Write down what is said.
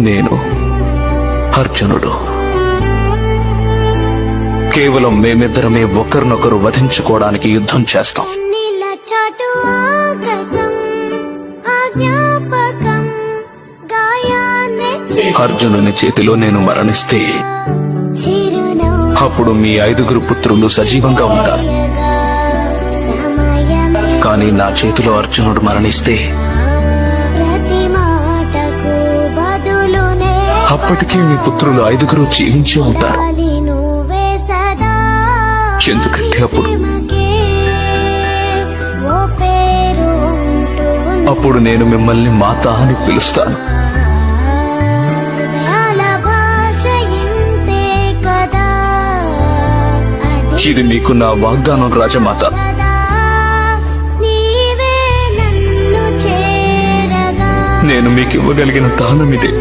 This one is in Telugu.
నేను అర్జునుడు. కేవలం మేమిద్దరమే ఒకరినొకరు వధించుకోవడానికి యుద్ధం చేస్తాం. అర్జునుని చేతిలో నేను మరణిస్తే అప్పుడు మీ 5 పుత్రులు సజీవంగా ఉంటారు. కానీ నా చేతిలో అర్జునుడు మరణిస్తే అప్పటికీ మీ పుత్రులు 5 జీవించే ఉంటారు. ఎందుకంటే అప్పుడు నేను మిమ్మల్ని మాత అని పిలుస్తాను. ఇది మీకు నా వాగ్దానం రాజమాత. నేను మీకు ఇవ్వగలిగిన దానం ఇదే.